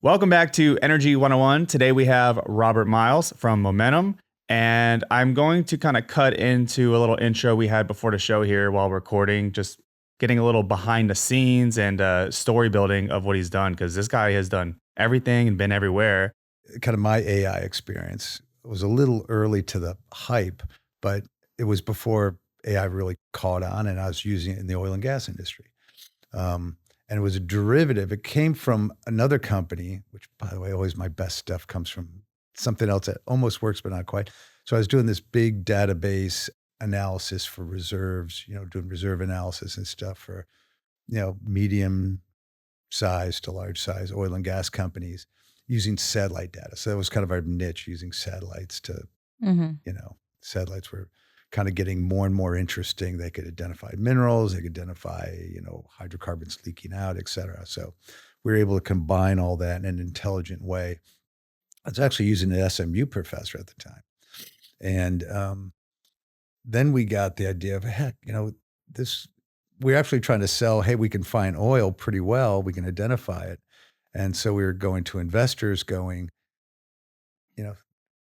Welcome back to Energy 101. Today we have Robert Miles from Momentum, and I'm going to kind of cut into a little intro we had before the show here while recording, just getting a little behind the scenes and story building of what he's done, because this guy has done everything and been everywhere. Kind of my AI experience was a little early to the hype, but it was before AI really caught on, and I was using it in the oil and gas industry. And it was a derivative. It came from another company, which, by the way, always my best stuff comes from something else that almost works, but not quite. So I was doing this big database analysis for reserves, doing reserve analysis and stuff for, medium size to large size oil and gas companies using satellite data. So that was kind of our niche, using satellites to, satellites were kind of getting more and more interesting. They could identify minerals, they could identify, hydrocarbons leaking out, et cetera. So we were able to combine all that in an intelligent way. I was actually using an SMU professor at the time. And then we got the idea of, heck, we're actually trying to sell, hey, we can find oil pretty well, we can identify it. And so we were going to investors going,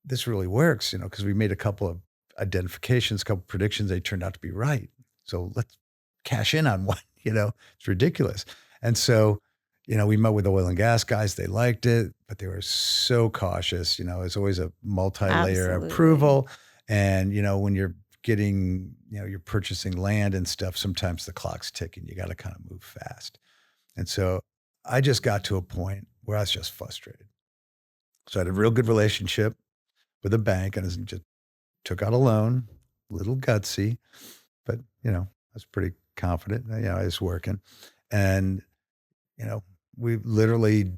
this really works, because we made a couple of identifications, a couple of predictions, they turned out to be right. So let's cash in on one, it's ridiculous. And so, we met with oil and gas guys, they liked it, but they were so cautious, it's always a multi-layer approval. And, when you're getting, you're purchasing land and stuff, sometimes the clock's ticking, you got to kind of move fast. And so I just got to a point where I was just frustrated. So I had a real good relationship with a bank and just took out a loan, a little gutsy, but, I was pretty confident, I was working. And, we literally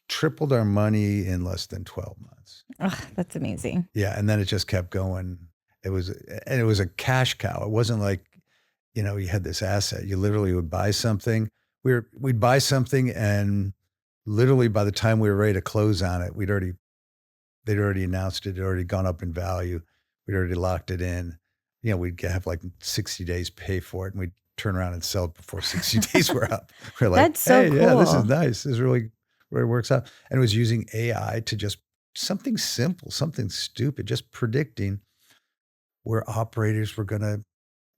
tripled our money in less than 12 months. Oh, that's amazing. Yeah. And then it just kept going. It was a cash cow. It wasn't like, you had this asset. You literally would buy something. We'd buy something, and literally by the time we were ready to close on it, they'd already announced it. It had already gone up in value. We'd already locked it in. We'd have like 60 days pay for it, and we'd turn around and sell it before 60 days were up. We're like, that's so cool. Yeah, this is nice. This is really where it works out. And it was using AI to just something simple, something stupid, just predicting where operators were going to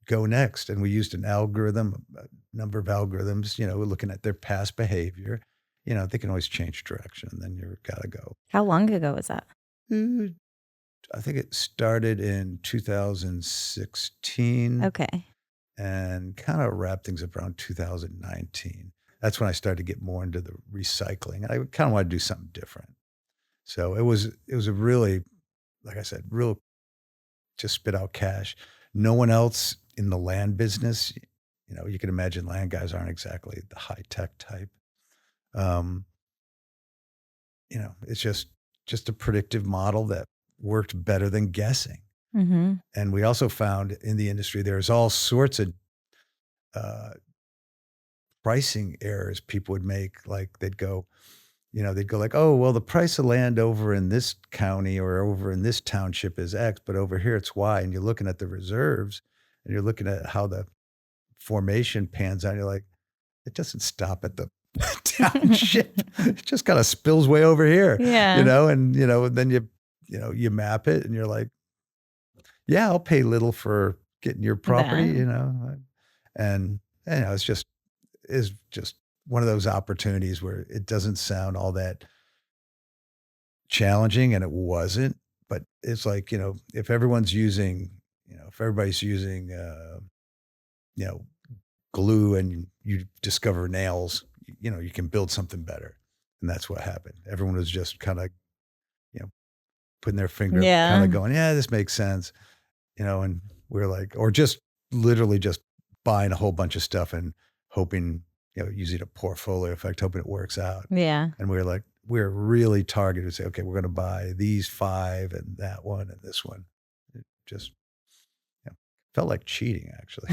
go next. And we used an algorithm, a number of algorithms, looking at their past behavior. They can always change direction, and then you've got to go. How long ago was that? I think it started in 2016. Okay. And kind of wrapped things up around 2019. That's when I started to get more into the recycling. I kind of wanted to do something different. So it was a really, like I said, real just spit out cash. No one else in the land business, you can imagine land guys aren't exactly the high tech type. It's just a predictive model that worked better than guessing. Mm-hmm. And we also found in the industry, there's all sorts of pricing errors people would make. Like they'd go like, oh, well, the price of land over in this county or over in this township is X, but over here it's Y. And you're looking at the reserves and you're looking at how the formation pans out. You're like, it doesn't stop at the township. It just kind of spills way over here. Yeah. And then you map it and you're like, yeah, I'll pay little for getting your property, and it's just one of those opportunities where it doesn't sound all that challenging, and it wasn't, but it's like, if everybody's using, glue and you discover nails, you can build something better. And that's what happened. Everyone was just kind of, putting their finger, kind of going, yeah, this makes sense. And we're like, or just literally just buying a whole bunch of stuff and hoping, using a portfolio effect, hoping it works out. Yeah. And we're really targeted to say, okay, we're going to buy these 5 and that one and this one. It just felt like cheating, actually.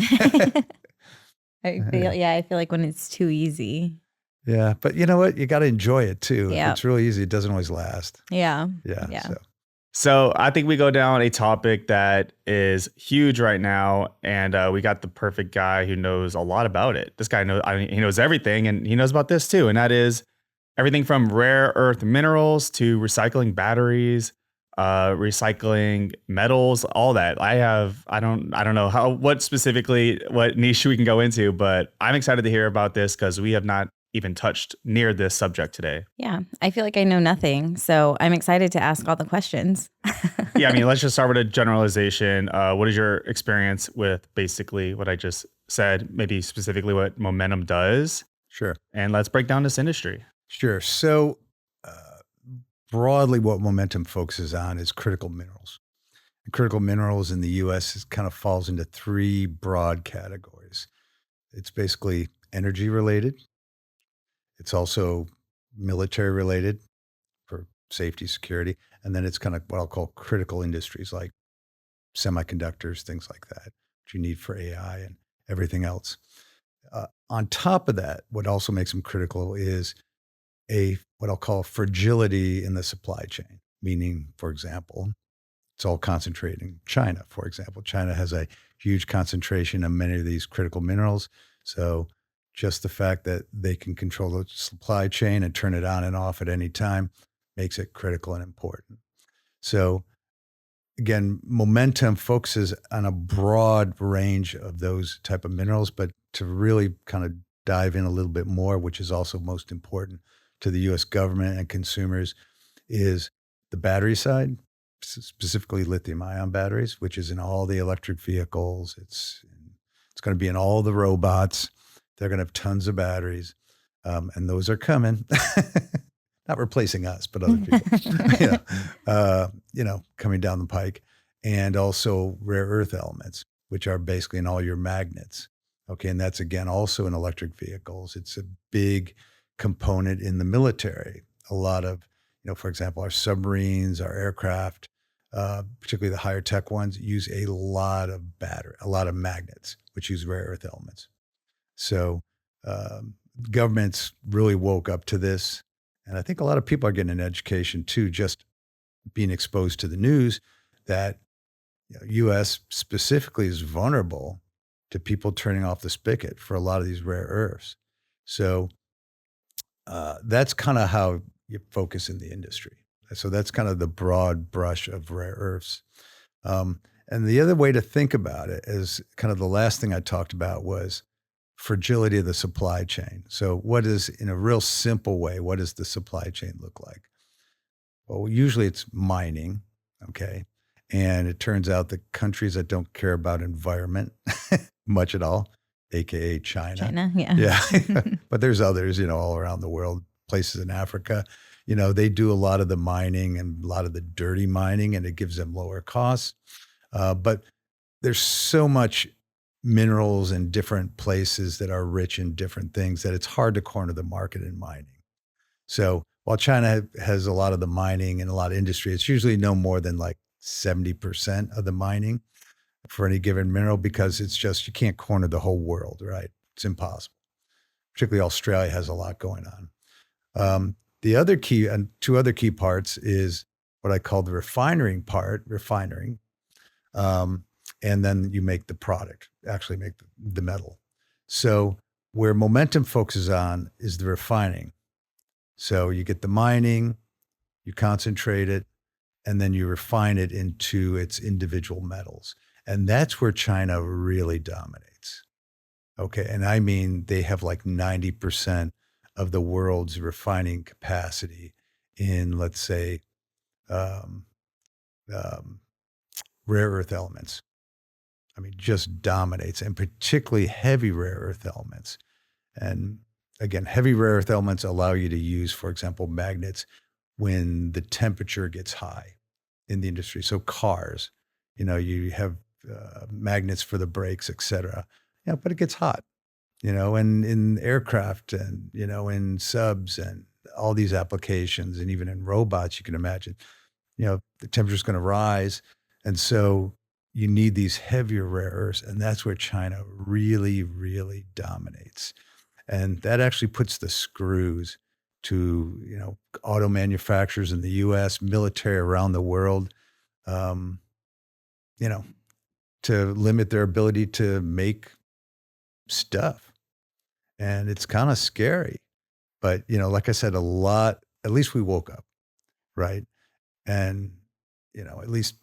I feel like when it's too easy. Yeah. But you know what? You got to enjoy it too. Yeah. If it's really easy, it doesn't always last. Yeah. Yeah. So I think we go down a topic that is huge right now, and we got the perfect guy who knows a lot about it. This guy knows, he knows everything, and he knows about this too, and that is everything from rare earth minerals to recycling batteries, recycling metals, all that. I don't know what specifically, what niche we can go into, but I'm excited to hear about this because we have not even touched near this subject today. Yeah, I feel like I know nothing, so I'm excited to ask all the questions. Yeah, I mean, let's just start with a generalization. What is your experience with basically what I just said, maybe specifically what Momentum does? Sure. And let's break down this industry. Sure. So, broadly, what Momentum focuses on is critical minerals. And critical minerals in the US kind of falls into three broad categories. It's basically energy related, it's also military related for safety, security, and then it's kind of what I'll call critical industries like semiconductors, things like that, which you need for AI and everything else. On top of that, what also makes them critical is what I'll call fragility in the supply chain. Meaning, for example, it's all concentrated in China. For example, China has a huge concentration of many of these critical minerals. So just the fact that they can control the supply chain and turn it on and off at any time makes it critical and important. So again, Momentum focuses on a broad range of those type of minerals, but to really kind of dive in a little bit more, which is also most important to the US government and consumers, is the battery side, specifically lithium-ion batteries, which is in all the electric vehicles. It's going to be in all the robots. They're going to have tons of batteries, and those are coming. Not replacing us, but other people. Coming down the pike, and also rare earth elements, which are basically in all your magnets. Okay, and that's again also in electric vehicles. It's a big component in the military. A lot of, for example, our submarines, our aircraft, particularly the higher tech ones, use a lot of magnets, which use rare earth elements. So governments really woke up to this. And I think a lot of people are getting an education too, just being exposed to the news that U.S. specifically is vulnerable to people turning off the spigot for a lot of these rare earths. So that's kind of how you focus in the industry. So that's kind of the broad brush of rare earths. And the other way to think about it is kind of the last thing I talked about was fragility of the supply chain. So in a real simple way, what does the supply chain look like? Well, usually it's mining, okay? And it turns out the countries that don't care about environment much at all, AKA China. China, yeah. Yeah. But there's others, all around the world, places in Africa, they do a lot of the mining and a lot of the dirty mining, and it gives them lower costs. But there's so much minerals in different places that are rich in different things that it's hard to corner the market in mining. So while China has a lot of the mining and a lot of industry, it's usually no more than like 70% of the mining for any given mineral, because it's just, you can't corner the whole world, right? It's impossible. Particularly Australia has a lot going on. The other key, and two other key parts, is what I call the refining. And then you make the product, actually make the metal. So where Momentum focuses on is the refining. So you get the mining, you concentrate it, and then you refine it into its individual metals. And that's where China really dominates. Okay, and I mean, they have like 90% of the world's refining capacity in, let's say, rare earth elements. I mean, just dominates, and particularly heavy rare earth elements. And again, heavy rare earth elements allow you to use, for example, magnets when the temperature gets high in the industry. So cars, you have magnets for the brakes, et cetera. Yeah, but it gets hot, and in aircraft and, in subs and all these applications, and even in robots, you can imagine, the temperature's going to rise. And so you need these heavier rare earths, and that's where China really, really dominates. And that actually puts the screws to, auto manufacturers in the U.S., military around the world, to limit their ability to make stuff. And it's kind of scary, But, like I said, at least we woke up, right? And, at least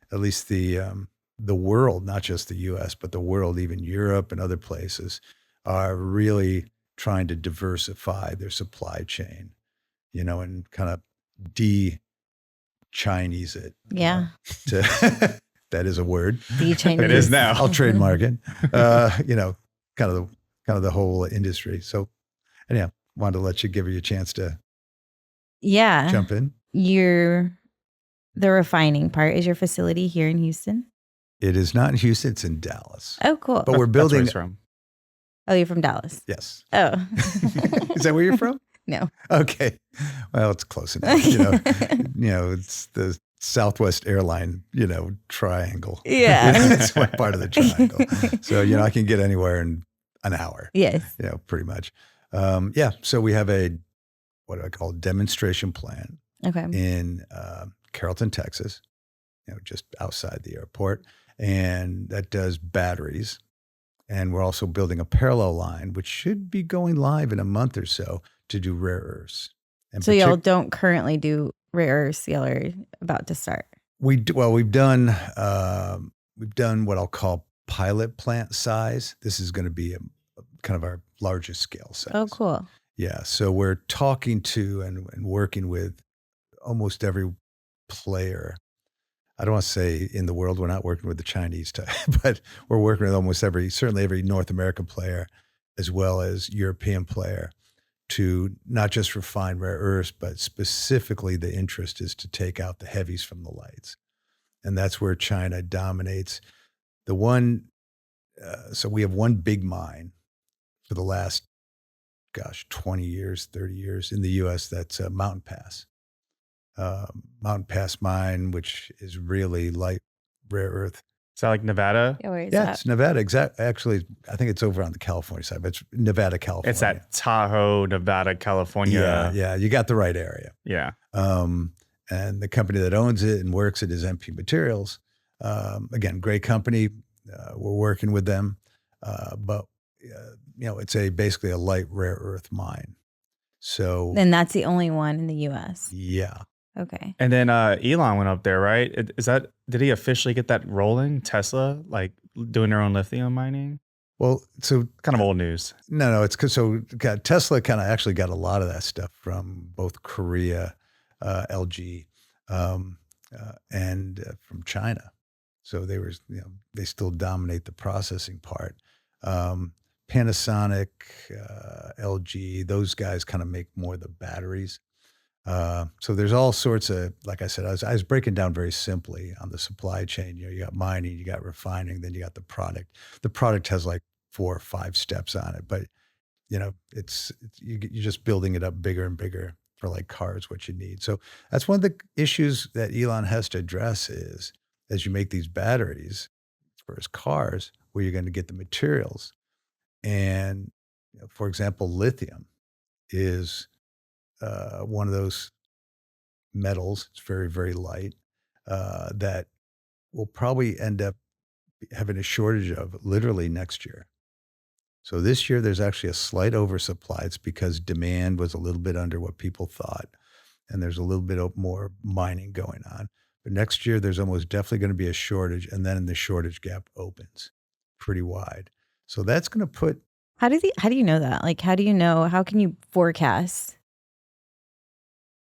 the world, not just the US, but the world, even Europe and other places, are really trying to diversify their supply chain, and kind of de-Chinese it. Yeah. That is a word. De-Chinese. It is now. I'll trademark it. Kind of the whole industry. So anyhow, wanted to let you give you a chance to jump in. The refining part is your facility here in Houston? It is not in Houston, it's in Dallas. Oh, cool. But we're That's where building. he's from. Oh, you're from Dallas? Yes. Oh. Is that where you're from? No. Okay. Well, it's close enough. It's the Southwest airline, triangle. Yeah. It's one part of the triangle. So, I can get anywhere in an hour. Yes. Pretty much. So we have what I call demonstration plant Okay. in Carrollton, Texas, just outside the airport. And that does batteries. And we're also building a parallel line, which should be going live in a month or so to do rare earths. And so y'all don't currently do rare earths, y'all are about to start. We've done what I'll call pilot plant size. This is going to be kind of our largest scale size. Oh, cool. Yeah. So we're talking to and working with almost every player. I don't want to say in the world, we're not working with the Chinese, but we're working with certainly every North American player, as well as European player, to not just refine rare earths, but specifically the interest is to take out the heavies from the lights. And that's where China dominates. So we have one big mine for the last, 20 years, 30 years in the U.S. That's Mountain Pass. Mountain Pass mine, which is really light rare earth. Is that like Nevada? Yeah, where is Yeah, that? it's Nevada. Actually, I think it's over on the California side, but it's Nevada, California. It's that Tahoe, Nevada, California. Yeah, you got the right area. Yeah. And the company that owns it and works it is MP Materials. Again, great company. We're working with them, but it's basically a light rare earth mine. So, And that's the only one in the U.S. yeah. Okay. And then Elon went up there, right? Did he officially get that rolling? Tesla, like doing their own lithium mining? Well, so Kind of old news. no, it's Tesla kind of actually got a lot of that stuff from both Korea, LG, and from China. So they still dominate the processing part. Panasonic, LG, those guys kind of make more of the batteries. So there's all sorts of, like I said, I was breaking down very simply on the supply chain. You got mining, you got refining, then you got the product. The product has like 4 or 5 steps on it, but it's you're just building it up bigger and bigger for like cars, what you need. So that's one of the issues that Elon has to address is as you make these batteries for his cars, where you're going to get the materials. And for example, lithium is one of those metals. It's very, very light that we'll probably end up having a shortage of literally next year. So this year, there's actually a slight oversupply. It's because demand was a little bit under what people thought, and there's a little bit more mining going on. But next year, there's almost definitely going to be a shortage, and then the shortage gap opens pretty wide. So that's going to put. How do you know that? Like, how can you forecast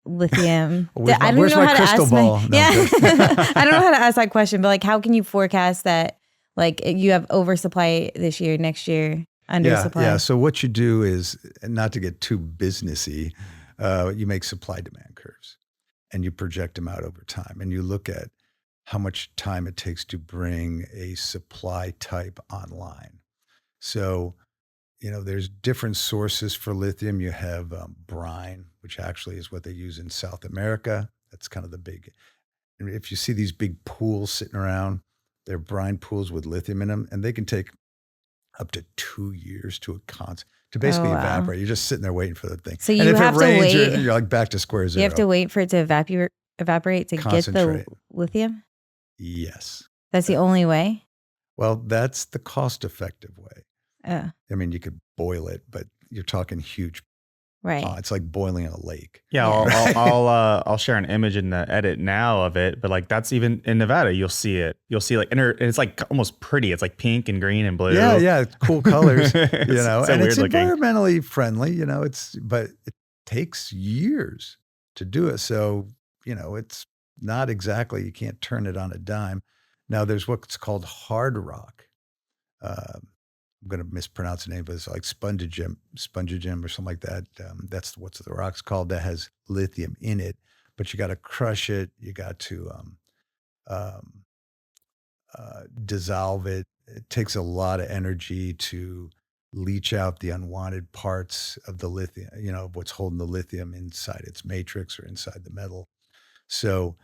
lithium? Well, I don't where's know my how to crystal ask ball? No, yeah. I'm kidding. I don't know how to ask that question, but like, how can you forecast that? Like, you have oversupply this year, next year, undersupply. Yeah. So what you do is, and not to get too businessy, you make supply demand curves and you project them out over time. And you look at how much time it takes to bring a supply type online. So, there's different sources for lithium. You have brine, which actually is what they use in South America. That's kind of the big, and if you see these big pools sitting around, they're brine pools with lithium in them, and they can take up to 2 years to basically evaporate. You're just sitting there waiting for the thing. So and you if have it to rains, wait. you're like back to square zero. You have to wait for it to evaporate to get the Concentrate. lithium? Yes. That's the only way? Well, that's the cost-effective way. Oh, I mean, you could boil it, but you're talking huge Right. It's like boiling in a lake. Yeah, Yeah. I'll share an image in the edit now of it, but like that's even in Nevada, you'll see it. You'll see like, and it's like almost pretty. It's like pink and green and blue. Yeah, it's cool colors, It's so and it's weird looking. environmentally friendly, but it takes years to do it. So, it's not exactly, you can't turn it on a dime. Now there's what's called hard rock. Uh, I'm going to mispronounce the name, but it's like spongegem or something like that. That's what's the rock's called, that has lithium in it, but you got to crush it. You got to um, dissolve it. It takes a lot of energy to leach out the unwanted parts of the lithium, what's holding the lithium inside its matrix or inside the metal. So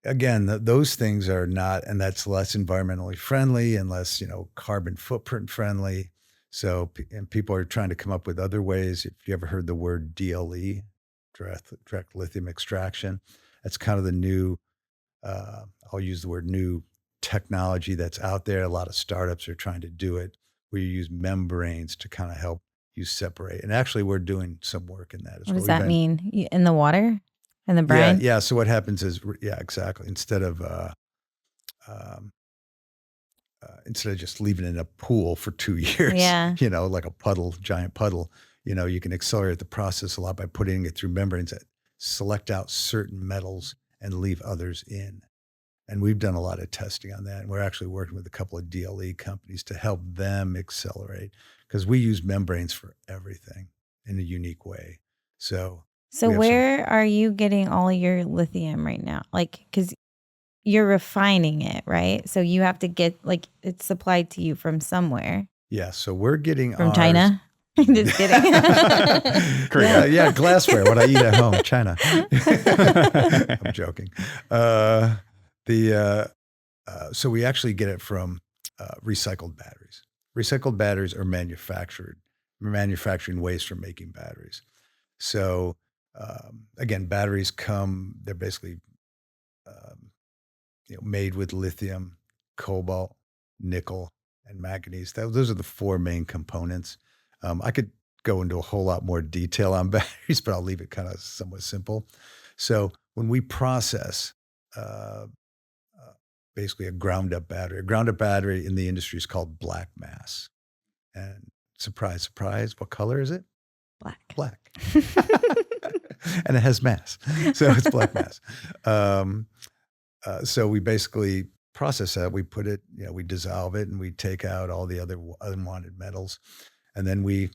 again, those things are not, and that's less environmentally friendly and less, carbon footprint friendly. So, and people are trying to come up with other ways. If you ever heard the word DLE, direct lithium extraction, that's kind of the new, I'll use the word new technology that's out there. A lot of startups are trying to do it, where you use membranes to kind of help you separate. And actually, we're doing some work in that as What well. does that mean? In the water? In the brine? Yeah. So what happens is, yeah, exactly. Um, instead of just leaving it in a pool for 2 years, Yeah. like a puddle, giant puddle, you can accelerate the process a lot by putting it through membranes that select out certain metals and leave others in. And we've done a lot of testing on that. And we're actually working with a couple of DLE companies to help them accelerate, because we use membranes for everything in a unique way. So So where are you getting all your lithium right now? Like, because you're refining it, right? So you have to get, like, it's supplied to you from somewhere. Yeah, so we're getting From ours. China? Just kidding. Yeah, glassware, what I eat at home, China. I'm joking. So we actually get it from recycled batteries. Recycled batteries are manufacturing waste from making batteries. So again, batteries they're basically made with lithium, cobalt, nickel, and manganese. Those are the four main components. I could go into a whole lot more detail on batteries, but I'll leave it kind of somewhat simple. So when we process basically a ground up battery in the industry is called black mass. And surprise, surprise, what color is it? Black. And it has mass. So it's black mass. So we basically process that. We put it, we dissolve it, and we take out all the other unwanted metals. And then we,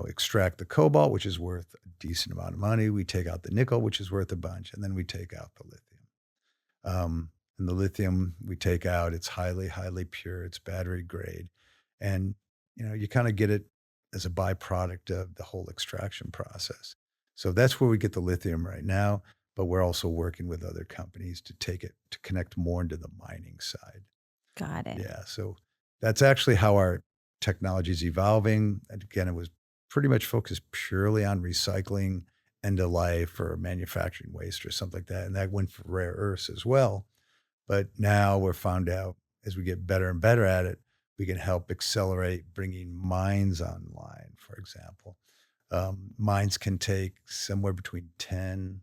extract the cobalt, which is worth a decent amount of money. We take out the nickel, which is worth a bunch. And then we take out the lithium. And the lithium we take out, it's highly, highly pure. It's battery grade. And, you kind of get it as a byproduct of the whole extraction process. So that's where we get the lithium right now. But we're also working with other companies to take it to connect more into the mining side. Got it. Yeah. So that's actually how our technology is evolving. And again, it was pretty much focused purely on recycling, end of life, or manufacturing waste or something like that. And that went for rare earths as well. But now we're found out, as we get better and better at it, we can help accelerate bringing mines online, for example. Mines can take somewhere between 7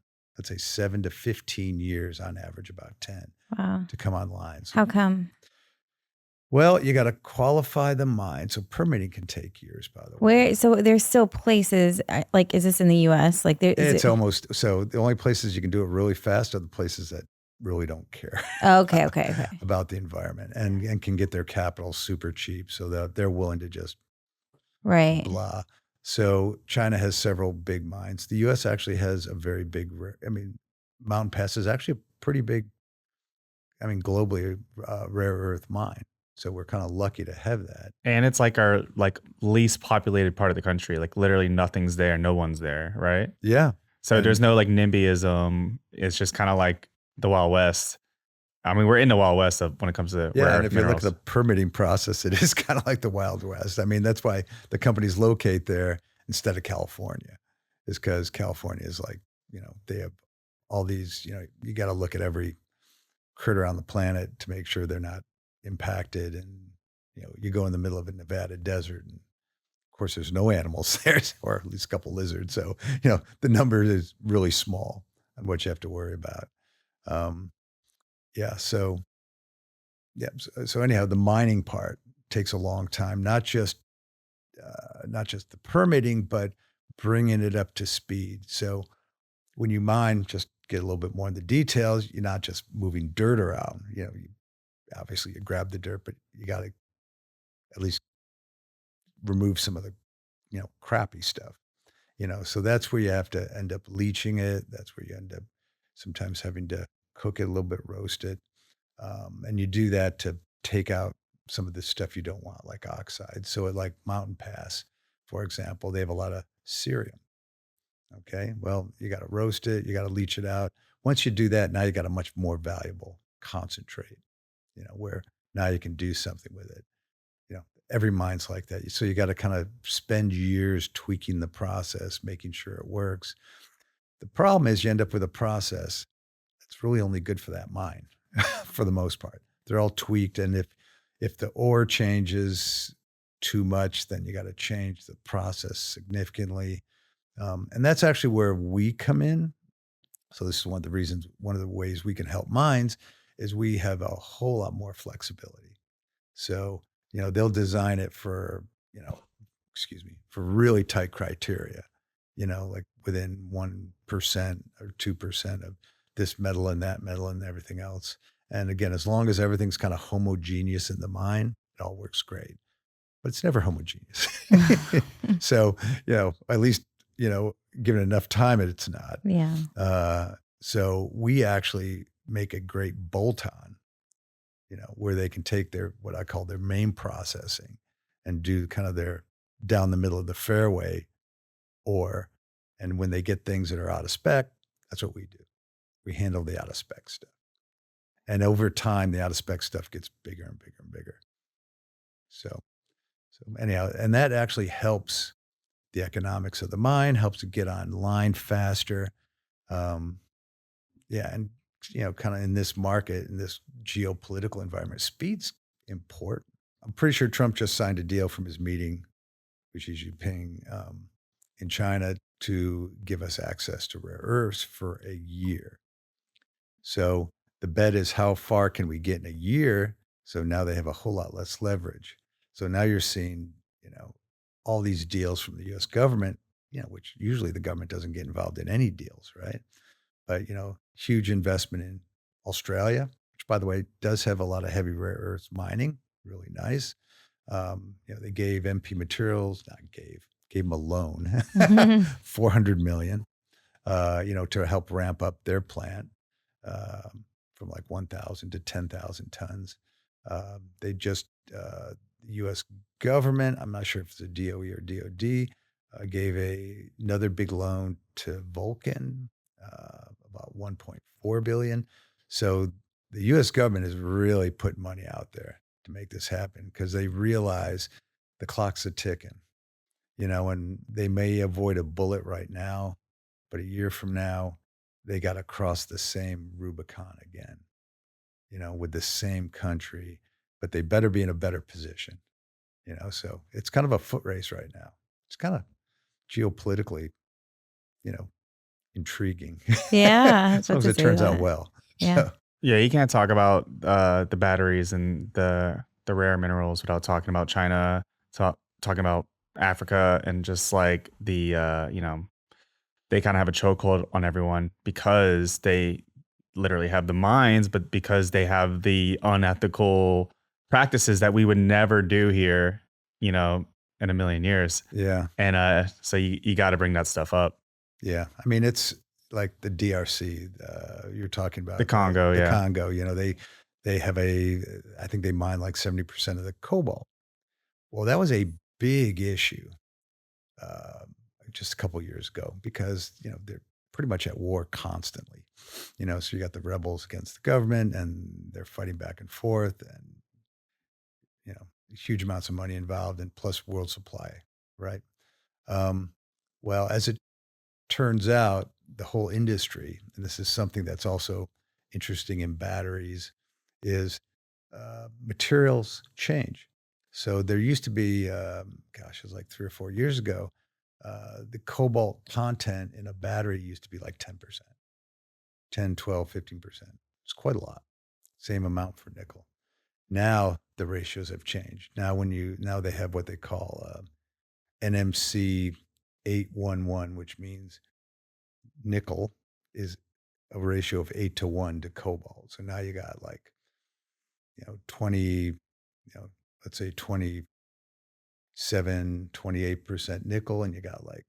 to 15 years on average, about 10, Wow. to come online. So, How come? well, you got to qualify the mine. So permitting can take years, by the way. So there's still places, like, is this in the US? Like, Almost, so the only places you can do it really fast are the places that really don't care Okay. about the environment and can get their capital super cheap, so that they're willing to just Right. blah. So China has several big mines. The US actually has a very big, Mountain Pass is actually a pretty big, globally rare earth mine. So we're kind of lucky to have that. And it's like our least populated part of the country. Like literally nothing's there. No one's there, right? Yeah. So there's no like NIMBYism. It's just kind of like the Wild West. We're in the Wild West when it comes to rare earth and if minerals. you look at the permitting process, it is kind of like the Wild West. That's why the companies locate there instead of California, is because California is like, they have all these, you got to look at every critter on the planet to make sure they're not impacted. And, you go in the middle of a Nevada desert and course, there's no animals there, or at least a couple lizards. So, the number is really small on what you have to worry about. Um, yeah. So, yeah. So anyhow, the mining part takes a long time, not just the permitting, but bringing it up to speed. So when you mine, just get a little bit more in the details. You're not just moving dirt around. Obviously you grab the dirt, but you got to at least remove some of the crappy stuff. So that's where you have to end up leaching it. That's where you end up sometimes having to cook it a little bit, roast it, and you do that to take out some of the stuff you don't want, like oxides. So at like Mountain Pass, for example, they have a lot of cerium. Okay, well, you got to roast it, you got to leach it out. Once you do that, now you got a much more valuable concentrate. Where now you can do something with it. You know, every mine's like that. So you got to kind of spend years tweaking the process, making sure it works. The problem is you end up with a process that's really only good for that mine for the most part. They're all tweaked. And if the ore changes too much, then you got to change the process significantly. And that's actually where we come in. So this is one of the ways we can help mines is we have a whole lot more flexibility. So, they'll design it for, for really tight criteria, like within 1% or 2% of this metal and that metal and everything else. And again, as long as everything's kind of homogeneous in the mine, it all works great. But it's never homogeneous. So, at least, given enough time, it's not. Yeah. So we actually make a great bolt-on, where they can take what I call their main processing and do kind of their down the middle of the fairway ore. And when they get things that are out of spec, that's what we do. We handle the out of spec stuff. And over time, the out of spec stuff gets bigger and bigger and bigger. So anyhow, and that actually helps the economics of the mine, helps to get online faster. Yeah. And, kind of in this market, in this geopolitical environment, speed's important. I'm pretty sure Trump just signed a deal from his meeting with Xi Jinping in China to give us access to rare earths for a year. So the bet is how far can we get in a year? So now they have a whole lot less leverage. So now you're seeing, all these deals from the U.S. government, which usually the government doesn't get involved in any deals, right? But, huge investment in Australia, which by the way, does have a lot of heavy rare earths mining, really nice. They gave MP Materials, gave them a loan, 400 million, to help ramp up their plant from like 1,000 to 10,000 tons. They just, the U.S. government, I'm not sure if it's a DOE or DOD, gave another big loan to Vulcan, about 1.4 billion. So the U.S. government is really putting money out there to make this happen because they realize the clock's a ticking, and they may avoid a bullet right now, but a year from now, they got to cross the same Rubicon again, with the same country, but they better be in a better position, so it's kind of a foot race right now. It's kind of geopolitically, intriguing. Yeah. As long as it turns out well. Yeah. So, Yeah, you can't talk about the batteries and the rare minerals without talking about China, talking about Africa, and just like the they kind of have a chokehold on everyone because they literally have the mines, but because they have the unethical practices that we would never do here, in a million years. yeah. And so you got to bring that stuff up. Yeah. I mean, it's like the DRC, you're talking about. The Congo, the yeah. Congo, they have I think they mine like 70% of the cobalt. Well, that was a big issue just a couple years ago because, they're pretty much at war constantly, so you got the rebels against the government and they're fighting back and forth and, huge amounts of money involved and plus world supply, right? Well, as it turns out, the whole industry, and this is something that's also interesting in batteries, is materials change. So there used to be, it was like 3 or 4 years ago, the cobalt content in a battery used to be like 10%, 10, 12, 15%. It's quite a lot. Same amount for nickel. Now the ratios have changed. Now they have what they call NMC 811, which means nickel is a ratio of 8 to 1 to cobalt. So now you got like, 20, let's say 28% nickel, and you got like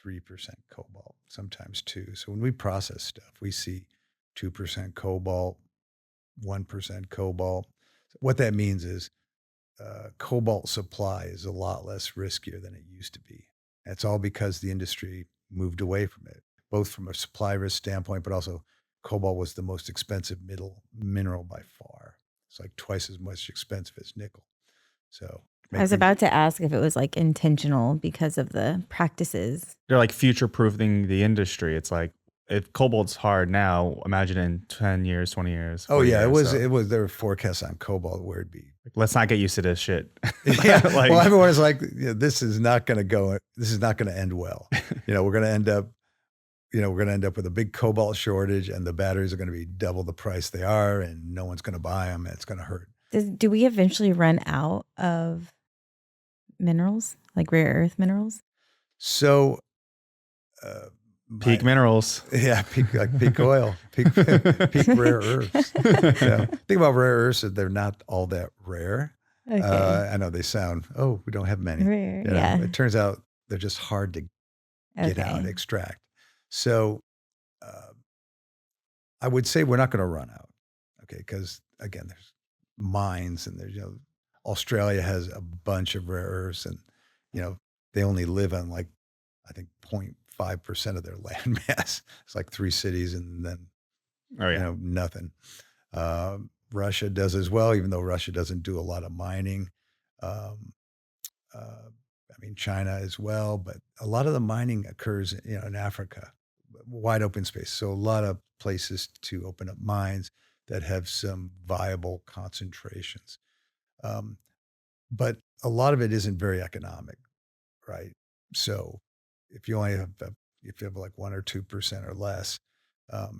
3% cobalt, sometimes 2. So when we process stuff, we see 2% cobalt, 1% cobalt. What that means is cobalt supply is a lot less riskier than it used to be. That's all because the industry moved away from it, both from a supply risk standpoint, but also cobalt was the most expensive mineral by far. It's like twice as much expensive as nickel. So I was about to ask if it was like intentional because of the practices. They're like future proofing the industry. It's like, if cobalt's hard now, imagine in 10 years, 20 years. Oh yeah, years, it was there were forecasts on cobalt where it'd be. Let's not get used to this shit. Yeah. Well, everyone is like, this is not going to end well. We're going to end up, with a big cobalt shortage, and the batteries are going to be double the price they are, and no one's going to buy them, and it's going to hurt. Do we eventually run out of minerals, like rare earth minerals? So, peak minerals. Yeah, peak oil, peak rare earths. Think about rare earths; they're not all that rare. Okay. I know they sound. Oh, we don't have many. Rare, yeah. It turns out they're just hard to get out, extract. So, I would say we're not going to run out. Okay, because again, there's mines, and there's Australia has a bunch of rare earths, and they only live on like, I think 0.5% of their land mass. It's like 3 cities, and then nothing. Russia does as well, even though Russia doesn't do a lot of mining. China as well, but a lot of the mining occurs in Africa, wide open space. So a lot of places to open up mines that have some viable concentrations. But a lot of it isn't very economic, right? So if you have like 1 or 2% or less,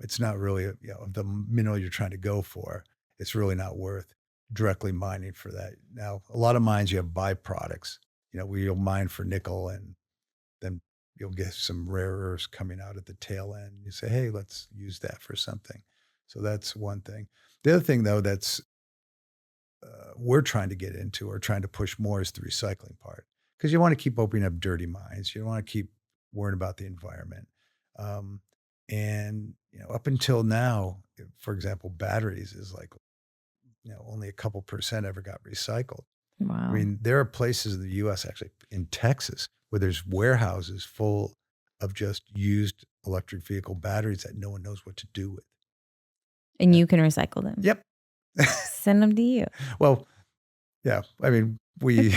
it's not really, the mineral you're trying to go for, it's really not worth directly mining for that. Now, a lot of mines, you have byproducts, where you'll mine for nickel, and then you'll get some rare earths coming out at the tail end. You say, hey, let's use that for something. So that's one thing. The other thing, though, that's we're trying to get into or trying to push more is the recycling part, because you want to keep opening up dirty mines. You don't want to keep worrying about the environment. And up until now, for example, batteries is like, only a couple percent ever got recycled. Wow. I mean, there are places in the U.S., actually in Texas, where there's warehouses full of just used electric vehicle batteries that no one knows what to do with. And you can recycle them. Yep. Send them to you. Well, yeah. I mean, we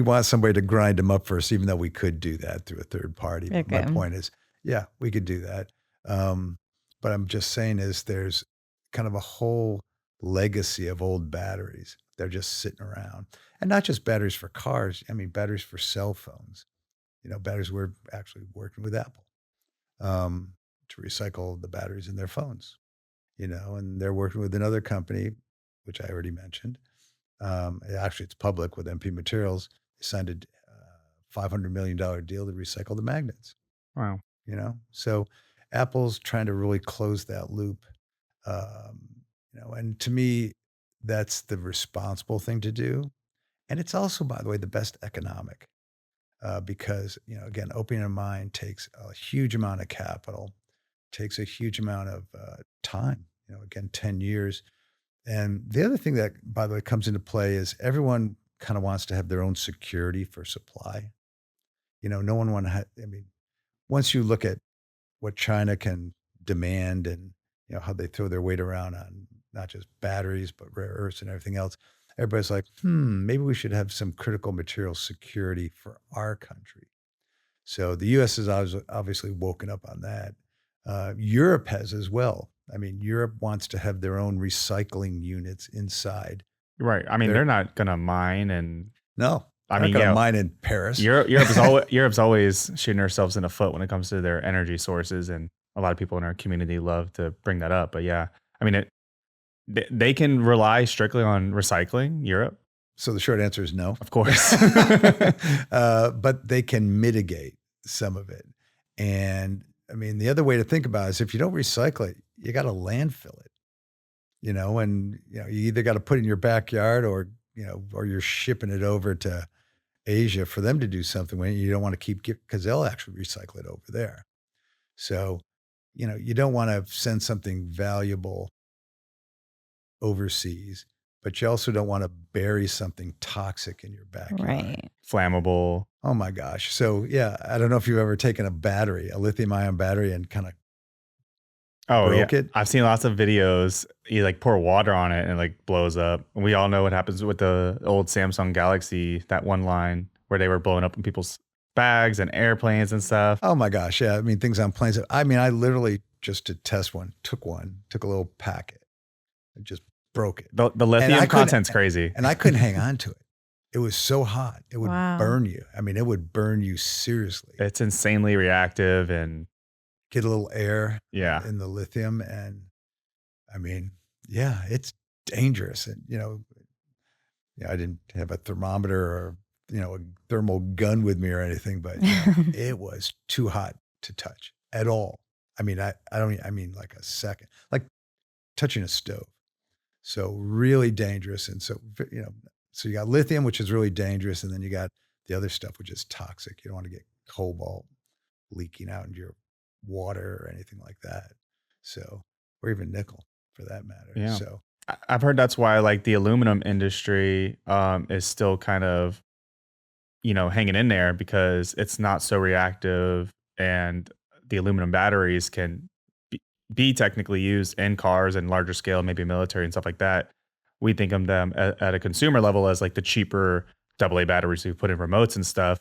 want somebody to grind them up for us, even though we could do that through a third party. Okay. My point is, yeah, we could do that. But I'm just saying is there's kind of a whole legacy of old batteries. They're just sitting around. And not just batteries for cars. I mean, batteries for cell phones. Batteries, we're actually working with Apple to recycle the batteries in their phones. And they're working with another company, which I already mentioned. Actually, it's public with MP Materials. They signed a $500 million deal to recycle the magnets. Wow. So Apple's trying to really close that loop. And to me, that's the responsible thing to do. And it's also, by the way, the best economic because, again, opening a mine takes a huge amount of capital, takes a huge amount of time, again, 10 years. And the other thing that, by the way, comes into play is everyone kind of wants to have their own security for supply. No one once you look at what China can demand and, how they throw their weight around on not just batteries, but rare earths and everything else, everybody's like, maybe we should have some critical material security for our country. So the U.S. has obviously woken up on that. Europe has as well. I mean, Europe wants to have their own recycling units inside Right. I mean, They're- they're not gonna mine, and No, I they're mean, not going to yeah, mine in Paris. Europe's always shooting ourselves in the foot when it comes to their energy sources, and a lot of people in our community love to bring that up. But yeah, I mean, they can rely strictly on recycling. Europe, So the short answer is no. of course. But they can mitigate some of it. And I mean, the other way to think about it is if you don't recycle it, you got to landfill it, and you either got to put it in your backyard or you're shipping it over to Asia for them to do something with it. You don't want to keep because they'll actually recycle it over there. So, you don't want to send something valuable overseas, but you also don't want to bury something toxic in your backyard. Right. Flammable. Oh my gosh. So yeah, I don't know if you've ever taken a lithium-ion battery and kind of broke it. I've seen lots of videos. You like pour water on it and it like blows up. And we all know what happens with the old Samsung Galaxy, that one line where they were blowing up in people's bags and airplanes and stuff. Oh my gosh. Yeah. I mean, things on planes. I mean, I literally just to test took a little packet and just broke it. The lithium content's crazy. And I couldn't hang on to it. It was so hot. It would Wow. burn you. I mean, it would burn you seriously. It's insanely reactive and Get a little air yeah. in the lithium. And I mean, yeah, it's dangerous. And, I didn't have a thermometer or, a thermal gun with me or anything, but it was too hot to touch at all. I mean, I mean like a second, like touching a stove. So really dangerous. And so, so you got lithium, which is really dangerous. And then you got the other stuff, which is toxic. You don't want to get cobalt leaking out into your water or anything like that. So, or even nickel for that matter. Yeah. So I've heard that's why like the aluminum industry is still kind of, hanging in there because it's not so reactive, and the aluminum batteries can be technically used in cars and larger scale, maybe military and stuff like that. We think of them at a consumer level as like the cheaper AA batteries we put in remotes and stuff.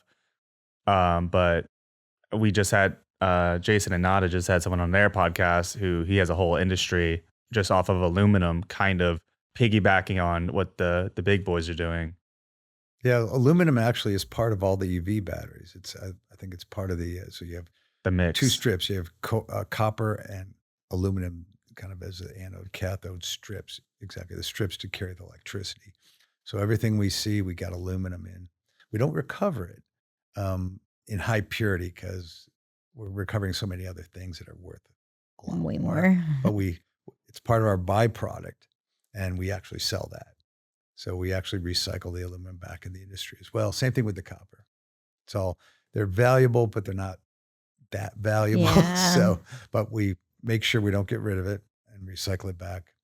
But we just had Jason and Nada just had someone on their podcast who he has a whole industry just off of aluminum, kind of piggybacking on what the big boys are doing. yeah, aluminum actually is part of all the EV batteries. I think it's part of the, so you have The mix. two strips. You have copper and aluminum kind of as the anode cathode strips, exactly the strips to carry the electricity. So everything we see, we got aluminum in. We don't recover it in high purity because we're recovering so many other things that are worth a lot Way more. more. But it's part of our byproduct, and we actually sell that. So we actually recycle the aluminum back in the industry as well. Same thing with the copper. They're valuable, but they're not that valuable. Yeah. So, but we make sure we don't get rid of it and recycle it back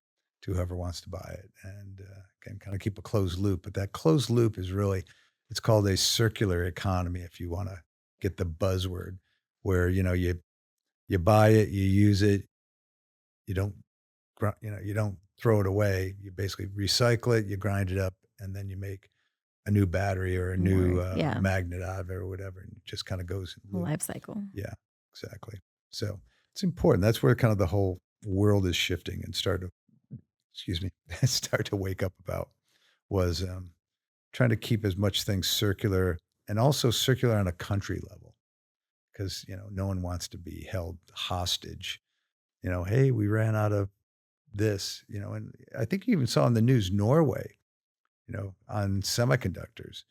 to whoever wants to buy it, and can kind of keep a closed loop. But that closed loop is really, it's called a circular economy. If you want to get the buzzword, where you buy it, you use it, you don't throw it away. You basically recycle it, you grind it up, and then you make a new battery or a new Yeah. magnet out of it or whatever, and it just kind of goes in loop. Life cycle. Yeah, exactly. So it's important. That's where kind of the whole world is shifting and start to wake up about, was trying to keep as much things circular, and also circular on a country level, because no one wants to be held hostage. Hey, we ran out of this. And I think you even saw in the news Norway, on semiconductors.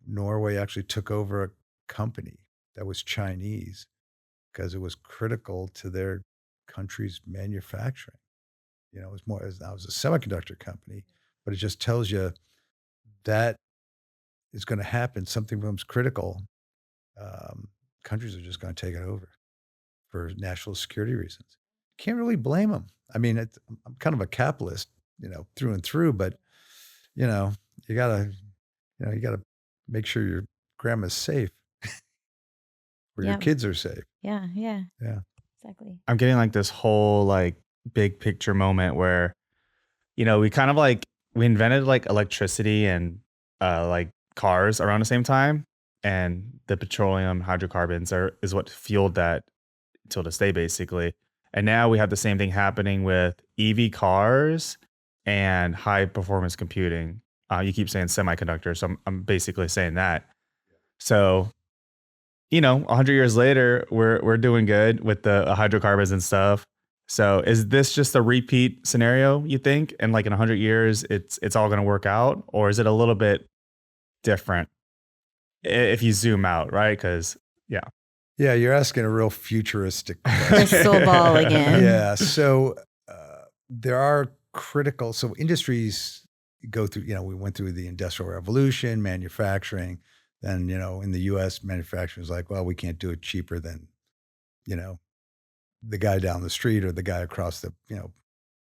Norway actually took over a company that was Chinese because it was critical to their country's manufacturing. It was a semiconductor company, but it just tells you that is going to happen. Something becomes critical. Countries are just going to take it over for national security reasons. Can't really blame them. I mean, I'm kind of a capitalist, through and through, but you gotta make sure your grandma's safe or your Yep. kids are safe. Yeah. Yeah. Yeah. Exactly. I'm getting like this whole like big picture moment where, we kind of like, we invented like electricity and like cars around the same time. And the petroleum hydrocarbons is what fueled that till this day, basically. And now we have the same thing happening with EV cars and high performance computing. You keep saying semiconductors, so I'm basically saying that. So, 100 years later, we're doing good with the hydrocarbons and stuff. So, is this just a repeat scenario, you think? And like in 100 years, it's all going to work out, or is it a little bit different if you zoom out, right? Because Yeah, you're asking a real futuristic question. Crystal ball again. Yeah. So there are critical. So industries go through. We went through the Industrial Revolution, manufacturing. Then in the U.S., manufacturing is like, well, we can't do it cheaper than the guy down the street or the guy across the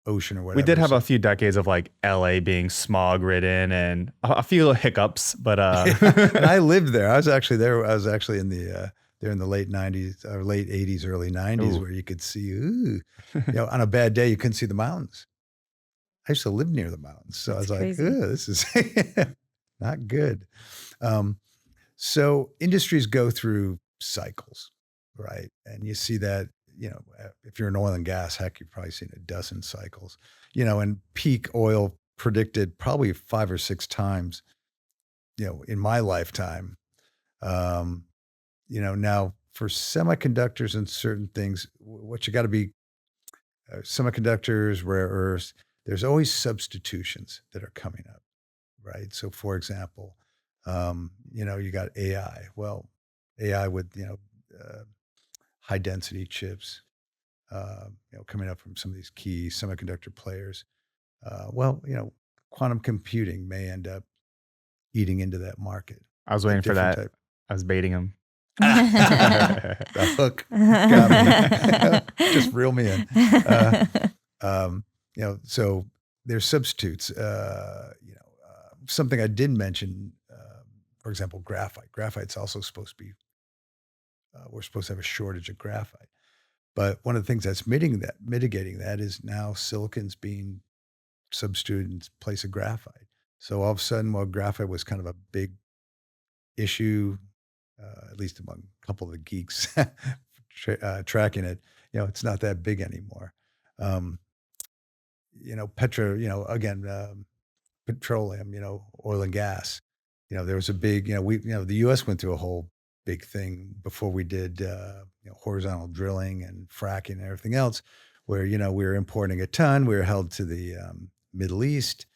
ocean or whatever. we did have a few decades of like LA being smog ridden and a few little hiccups, but And I lived there. I was actually there. I was actually in the there in the late 90s or late 80s, early 90s, where you could see, on a bad day, you couldn't see the mountains. I used to live near the mountains. So I was like, this is not good. So industries go through cycles, right? And you see that, if you're in oil and gas, heck, you've probably seen a dozen cycles, and peak oil predicted probably 5 or 6 times, in my lifetime. Now for semiconductors and certain things, what you got to be, semiconductors, rare earths, there's always substitutions that are coming up, right? So for example, you got AI. Well, AI with, high density chips, coming up from some of these key semiconductor players. Quantum computing may end up eating into that market. I was waiting for that. I was baiting him. The hook got me. Just reel me in. So there's substitutes. Something I did mention, for example, graphite. Graphite's also supposed to be, we're supposed to have a shortage of graphite. But one of the things that's mitigating that is now silicon's being substituted in place of graphite. So all of a sudden, while graphite was kind of a big issue, at least among a couple of the geeks tracking it, it's not that big anymore. Petroleum, oil and gas. There was a big, the U.S. went through a whole big thing before we did, horizontal drilling and fracking and everything else, where, we were importing a ton. We were held to the Middle East,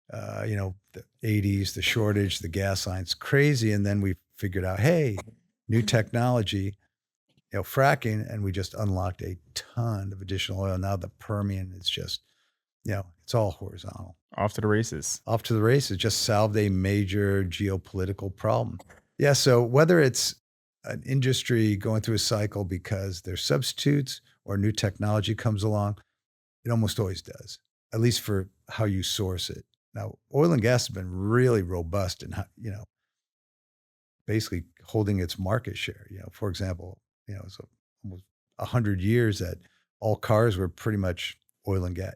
the 80s, the shortage, the gas lines, crazy. And then we figured out, hey, new technology, fracking, and we just unlocked a ton of additional oil. Now the Permian is just, it's all horizontal. Off to the races. Off to the races. Just solved a major geopolitical problem. Yeah. So whether it's an industry going through a cycle because there's substitutes or new technology comes along, it almost always does, at least for how you source it. Now, oil and gas has been really robust in, basically holding its market share. For example, it's almost 100 years that all cars were pretty much oil and gas,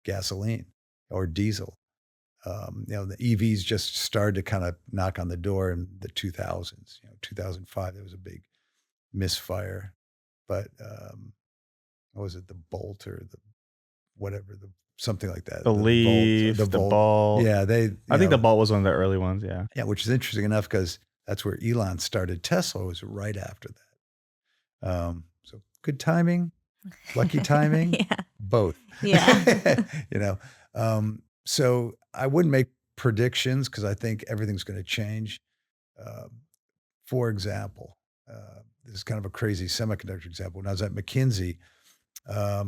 gasoline or diesel. The EVs just started to kind of knock on the door in the 2000s. 2005, there was a big misfire. But what was it? The Bolt or the whatever, something like that. The Leaf, the Bolt. Yeah, I think the Bolt was one of the early ones. Yeah. Yeah, which is interesting enough because that's where Elon started. Tesla was right after that. So good timing, lucky timing, Yeah. both. Yeah. So I wouldn't make predictions because I think everything's going to change. For example, this is kind of a crazy semiconductor example. When I was at McKinsey, I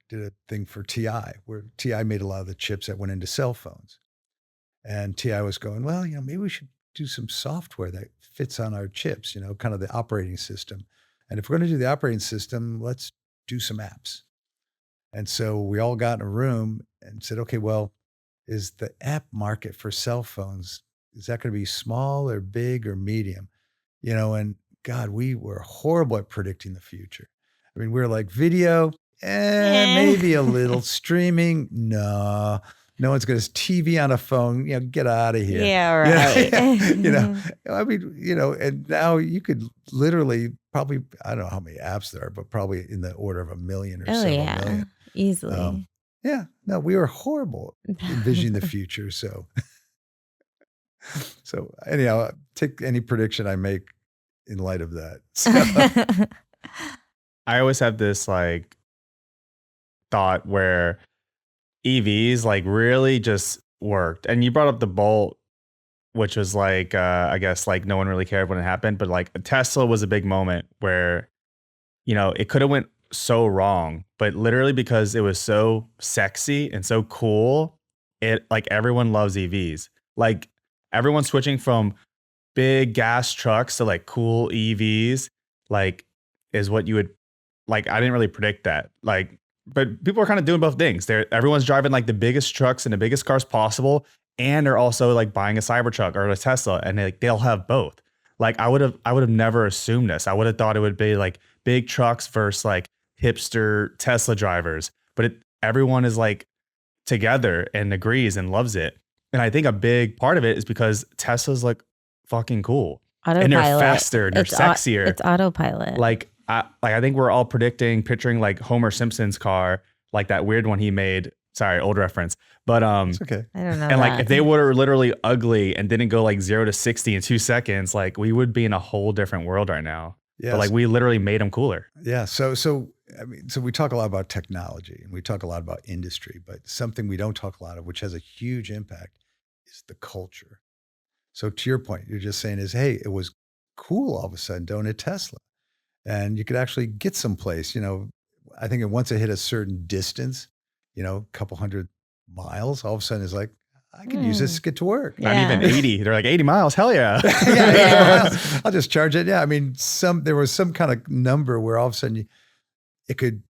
did a thing for TI where TI made a lot of the chips that went into cell phones. And TI was going, well, maybe we should do some software that fits on our chips, kind of the operating system. And if we're going to do the operating system, let's do some apps. And so we all got in a room and said, okay, well, is the app market for cell phones, is that going to be small or big or medium? And God, we were horrible at predicting the future. I mean, we were like video, maybe a little streaming. No one's going to TV on a phone, get out of here. Yeah, right. And now you could literally probably, I don't know how many apps there are, but probably in the order of 1 million or several million. Easily. Yeah, no, we were horrible envisioning the future. So, so anyhow, take any prediction I make in light of that. So, I always have this like thought where EVs like really just worked. And you brought up the Bolt, which was like, I guess like no one really cared when it happened, but like Tesla was a big moment where, you know, it could have went so wrong, but literally because it was so sexy and so cool, it like everyone loves EVs. Like everyone's switching from big gas trucks to like cool EVs, like is what you would like. I didn't really predict that. Like, but people are kind of doing both things. Everyone's driving like the biggest trucks and the biggest cars possible, and they're also like buying a Cybertruck or a Tesla, and they'll have both. Like I would have never assumed this. I would have thought it would be like big trucks versus like hipster Tesla drivers, but everyone is like together and agrees and loves it. And I think a big part of it is because Tesla's like fucking cool. Autopilot. And they're faster and they're sexier. It's autopilot. Like I think we're all picturing like Homer Simpson's car, like that weird one he made. Sorry, old reference. But it's okay. I don't know. and like if they were literally ugly and didn't go like 0 to 60 in 2 seconds, like we would be in a whole different world right now. Yeah. But like we literally made them cooler. Yeah. So I mean, so we talk a lot about technology and we talk a lot about industry, but something we don't talk a lot of, which has a huge impact, is the culture. So to your point, you're just saying is, hey, it was cool all of a sudden to own a Tesla, and you could actually get someplace. You know, I think once it hit a certain distance, you know, a couple hundred miles, all of a sudden it's like, I could use this to get to work. Not even 80. They're like 80 miles. Hell yeah. Yeah. I'll just charge it. Yeah. I mean, there was some kind of number where all of a sudden it could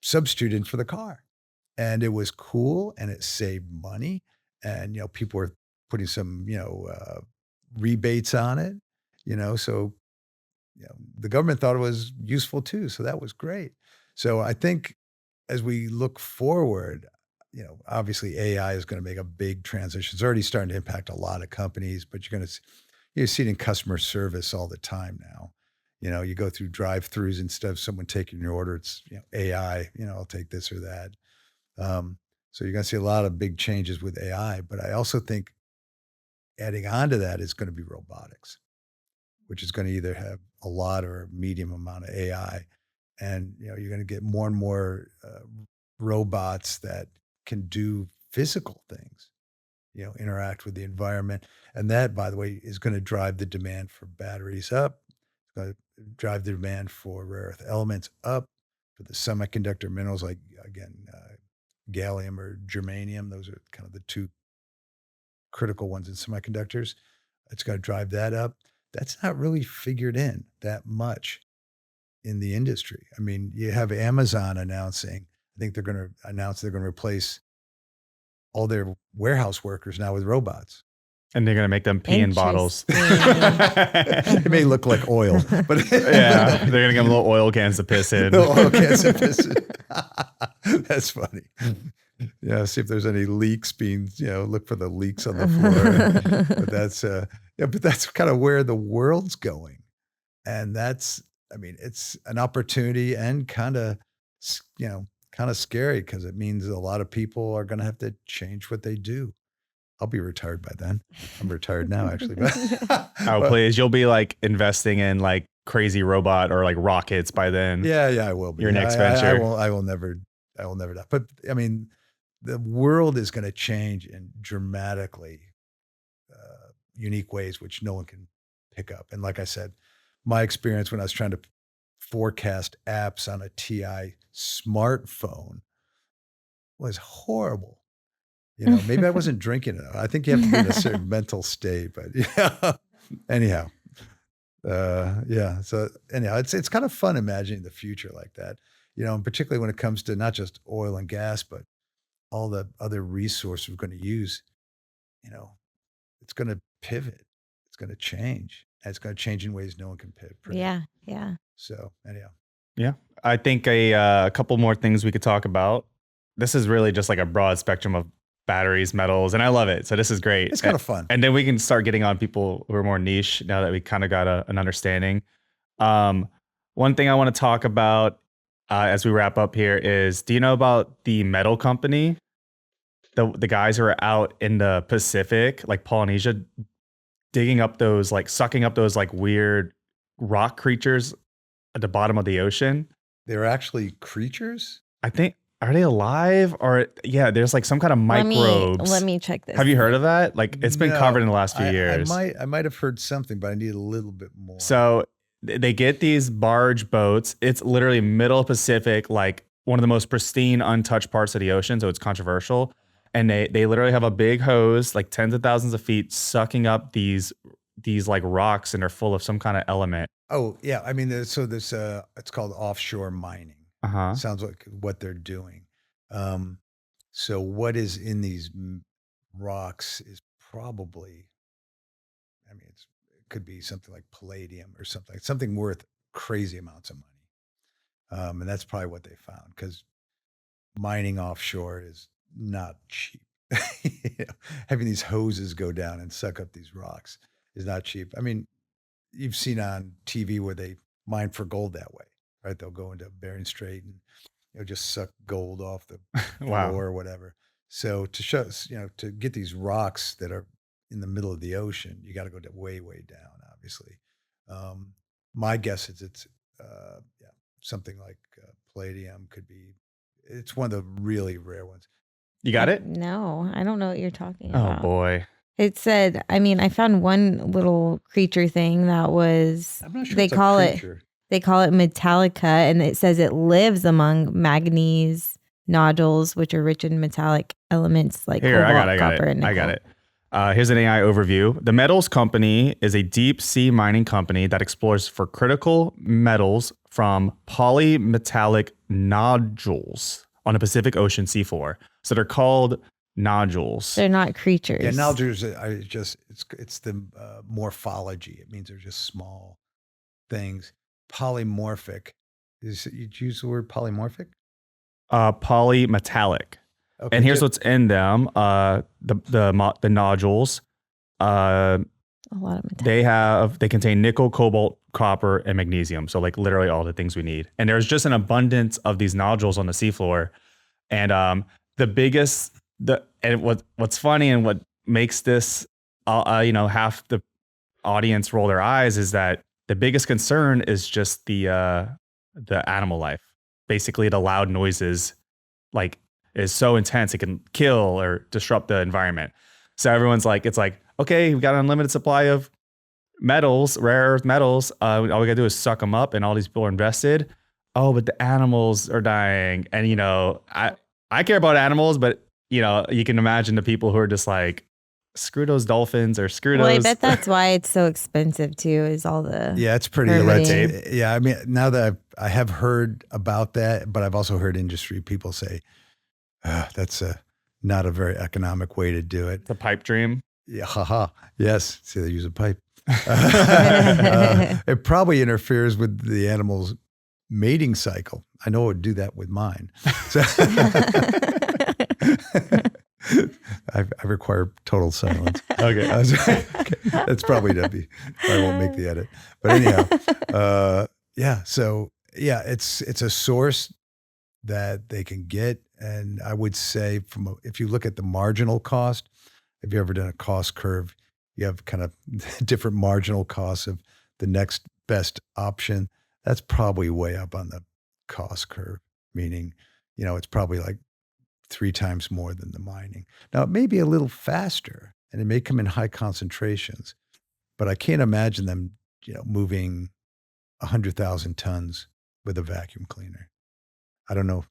substitute in for the car, and it was cool and it saved money. And, you know, people were putting some, you know, rebates on it, you know, so, you know, the government thought it was useful too. So that was great. So I think as we look forward, you know, obviously AI is going to make a big transition. It's already starting to impact a lot of companies, but you see it in customer service all the time now. You know, you go through drive-throughs, instead of someone taking your order, it's, you know, AI, you know, I'll take this or that. So you're going to see a lot of big changes with AI, but I also think adding on to that is going to be robotics, which is going to either have a lot or a medium amount of AI. And, you know, you're going to get more and more robots that can do physical things, you know, interact with the environment. And that, by the way, is going to drive the demand for batteries up. It's going to drive the demand for rare earth elements up, for the semiconductor minerals, like, again, gallium or germanium. Those are kind of the two critical ones in semiconductors. It's going to drive that up. That's not really figured in that much in the industry. I mean, you have Amazon announcing, I think they're going to announce they're going to replace all their warehouse workers now with robots. And they're going to make them pee in bottles. It may look like oil, but yeah, they're going to give them little oil cans to piss in. Little oil cans to piss in. That's funny. Yeah, see if there's any leaks being, you know, look for the leaks on the floor. But that's, but that's kind of where the world's going. And that's, I mean, it's an opportunity and kind of, you know, kind of scary, because it means a lot of people are going to have to change what they do. I'll be retired by then. I'm retired now, actually. Oh, please. You'll be like investing in like crazy robot or like rockets by then. Yeah, I will be. Your next venture. I will never die. But I mean, the world is going to change in dramatically unique ways, which no one can pick up. And like I said, my experience when I was trying to forecast apps on a TI smartphone was horrible. You know, maybe I wasn't drinking enough. I think you have to be in a certain mental state, but yeah. Anyhow, yeah. So anyhow, it's kind of fun imagining the future like that, you know, and particularly when it comes to not just oil and gas, but all the other resources we're going to use. You know, it's going to pivot. It's going to change. And it's going to change in ways no one can predict. Yeah. So anyhow. Yeah. I think a couple more things we could talk about. This is really just like a broad spectrum of batteries, metals, and I love it. So this is great. It's kind of fun. And then we can start getting on people who are more niche now that we kind of got an understanding. One thing I want to talk about as we wrap up here is, do you know about the metal company? The guys who are out in the Pacific, like Polynesia, digging up those, like sucking up those like weird rock creatures at the bottom of the ocean. They're actually creatures? I think, are they alive? Or yeah, there's like some kind of microbes. Let me check this. Have you heard of that? Like it's been covered in the last few years. I might have heard something, but I need a little bit more. So they get these barge boats. It's literally middle Pacific, like one of the most pristine, untouched parts of the ocean. So it's controversial. And they literally have a big hose, like tens of thousands of feet, sucking up these like rocks, and they're full of some kind of element. Oh yeah, I mean, so this it's called offshore mining. Sounds like what they're doing. So what is in these rocks is probably, I mean, it could be something like palladium or something worth crazy amounts of money. And that's probably what they found, because mining offshore is not cheap. You know, having these hoses go down and suck up these rocks is not cheap. I mean, you've seen on TV where they mine for gold that way, right? They'll go into Bering Strait and just suck gold off the floor or whatever. So to get these rocks that are in the middle of the ocean, you got to go way down, obviously. My guess is it's something like palladium could be. It's one of the really rare ones. You got it? No, I don't know what you're talking about. Oh boy. It said, I mean, I found one little creature thing that was, I'm not sure they it's call a creature. they call it Metallica, and it says it lives among manganese nodules, which are rich in metallic elements like Here, cobalt, copper, and nickel. I got it. Here's an AI overview. The Metals Company is a deep sea mining company that explores for critical metals from polymetallic nodules on the Pacific Ocean seafloor. So they're called nodules. They're not creatures. Yeah, nodules are just, it's the morphology. It means they're just small things. Polymorphic. You'd use the word polymorphic? Polymetallic. Okay, and here's what's in them. The nodules. A lot of metallic. They contain nickel, cobalt, copper, and magnesium. So like literally all the things we need. And there's just an abundance of these nodules on the seafloor. And what's funny and what makes this half the audience roll their eyes is that the biggest concern is just the animal life. Basically, the loud noises like is so intense it can kill or disrupt the environment. So everyone's like, it's like, okay, we've got an unlimited supply of metals, rare earth metals. All we gotta do is suck them up, and all these people are invested. Oh, but the animals are dying, and I care about animals, but you can imagine the people who are just like, screw those dolphins or screw those. Well, I bet that's why it's so expensive too, is all the it's pretty red tape. Yeah, I mean, now that I have heard about that, but I've also heard industry people say, that's not a very economic way to do it. It's a pipe dream. Yeah, haha. Yes, see, they use a pipe. It probably interferes with the animal's mating cycle. I know it would do that with mine. So I require total silence. Okay. That's probably Debbie. I won't make the edit. But anyhow, it's a source that they can get. And I would say if you look at the marginal cost, have you ever done a cost curve? You have kind of different marginal costs of the next best option. That's probably way up on the cost curve, meaning, it's probably like 3 times more than the mining. Now, it may be a little faster and it may come in high concentrations, but I can't imagine them, moving 100,000 tons with a vacuum cleaner. I don't know.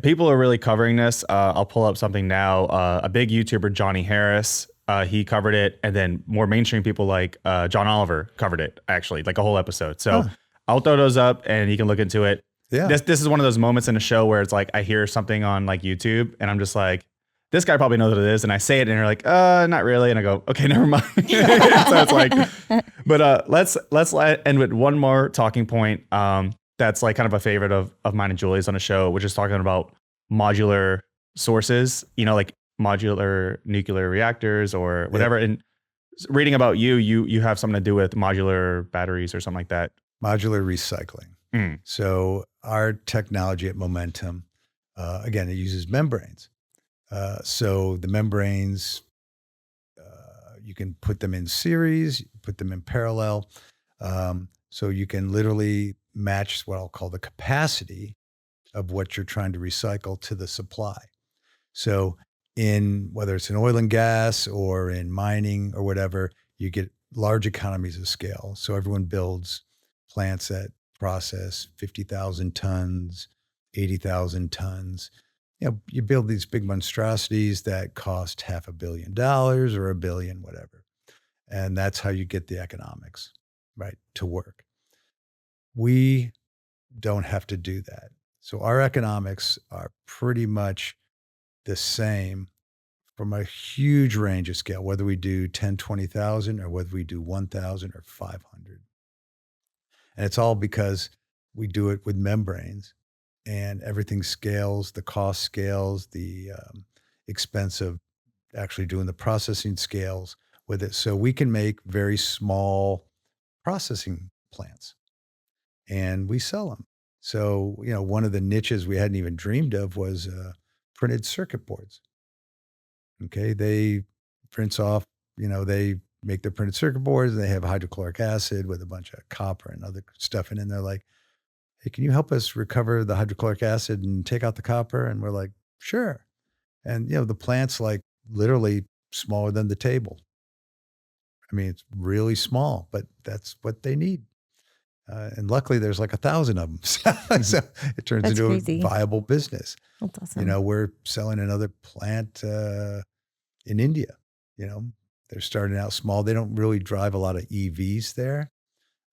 People are really covering this. I'll pull up something now. A big YouTuber, Johnny Harris, he covered it. And then more mainstream people like John Oliver covered it, actually, like a whole episode. So I'll throw those up and you can look into it. Yeah. This is one of those moments in a show where it's like I hear something on like YouTube and I'm just like, this guy probably knows what it is. And I say it and they're like, not really. And I go, okay, never mind. So it's like, but let's end with one more talking point. That's like kind of a favorite of mine and Julie's on the show, which is talking about modular sources, like modular nuclear reactors or whatever. Yeah. And reading about you have something to do with modular batteries or something like that. Modular recycling. So our technology at Momentum, again, it uses membranes. So the membranes, you can put them in series, put them in parallel. So you can literally match what I'll call the capacity of what you're trying to recycle to the supply. So in whether it's in oil and gas or in mining or whatever, you get large economies of scale. So everyone builds plants that process 50,000 tons, 80,000 tons. You build these big monstrosities that cost $500 million or $1 billion, whatever. And that's how you get the economics, right, to work. We don't have to do that. So our economics are pretty much the same from a huge range of scale, whether we do 10, 20,000 or whether we do 1,000 or 500. And it's all because we do it with membranes and everything scales, the cost scales, the expense of actually doing the processing scales with it. So we can make very small processing plants and we sell them. So, one of the niches we hadn't even dreamed of was printed circuit boards. Okay. They prints off, they make their printed circuit boards and they have hydrochloric acid with a bunch of copper and other stuff in it. And they're like, hey, can you help us recover the hydrochloric acid and take out the copper? And we're like, sure. And, the plant's like literally smaller than the table. I mean, it's really small, but that's what they need. And luckily there's like 1,000 of them. So it turns That's into crazy. a viable business. That's awesome. We're selling another plant in India. They're starting out small. They don't really drive a lot of EVs there,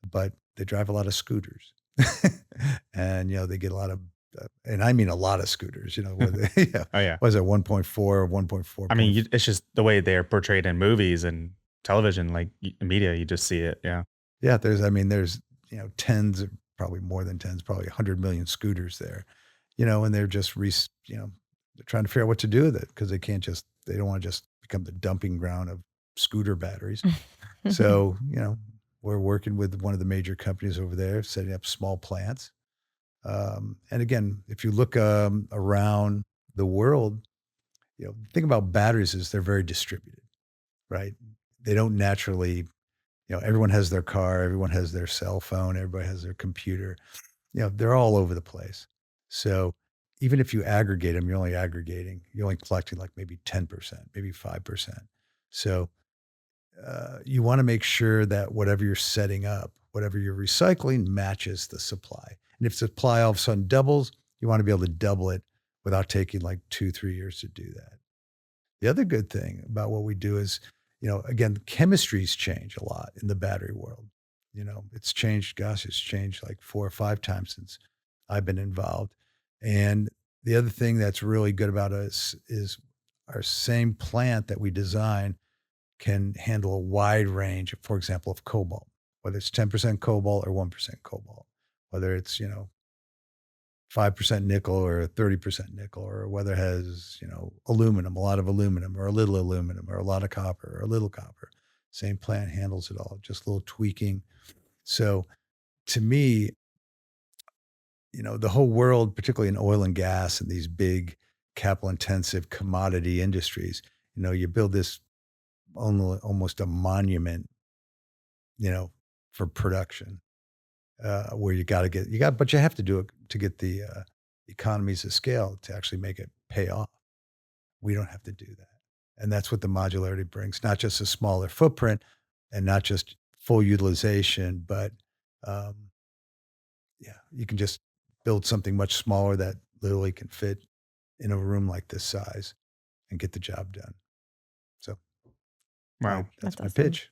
but they drive a lot of scooters. And, they get a lot of, and I mean a lot of scooters, where they, Oh yeah. was it 1.4 or 1.4? I mean, it's just the way they're portrayed in movies and television, like media. You just see it. Yeah. Yeah. There's tens, probably more than tens, probably 100 million scooters there, and they're just, they're trying to figure out what to do with it because they don't want to just become the dumping ground of scooter batteries. So, we're working with one of the major companies over there, setting up small plants. And again, if you look around the world, the thing about batteries is they're very distributed, right? They don't naturally, everyone has their car, everyone has their cell phone, everybody has their computer. They're all over the place. So even if you aggregate them, you're only collecting like maybe 10%, maybe 5%. So you want to make sure that whatever you're setting up, whatever you're recycling matches the supply. And if supply all of a sudden doubles, you want to be able to double it without taking like 2-3 years to do that. The other good thing about what we do is, again, chemistries change a lot in the battery world. It's changed like 4 or 5 times since I've been involved. And the other thing that's really good about us is our same plant that we design can handle a wide range, for example, of cobalt, whether it's 10% cobalt or 1% cobalt, whether it's, 5% nickel or 30% nickel, or whether it has, aluminum, a lot of aluminum or a little aluminum or a lot of copper or a little copper. Same plant handles it all, just a little tweaking. So to me, the whole world, particularly in oil and gas and these big capital intensive commodity industries, you build this almost a monument, for production, where but you have to do it to get the economies of scale to actually make it pay off. We don't have to do that. And that's what the modularity brings, not just a smaller footprint and not just full utilization, but you can just build something much smaller that literally can fit in a room like this size and get the job done. So Wow. that's my awesome. pitch.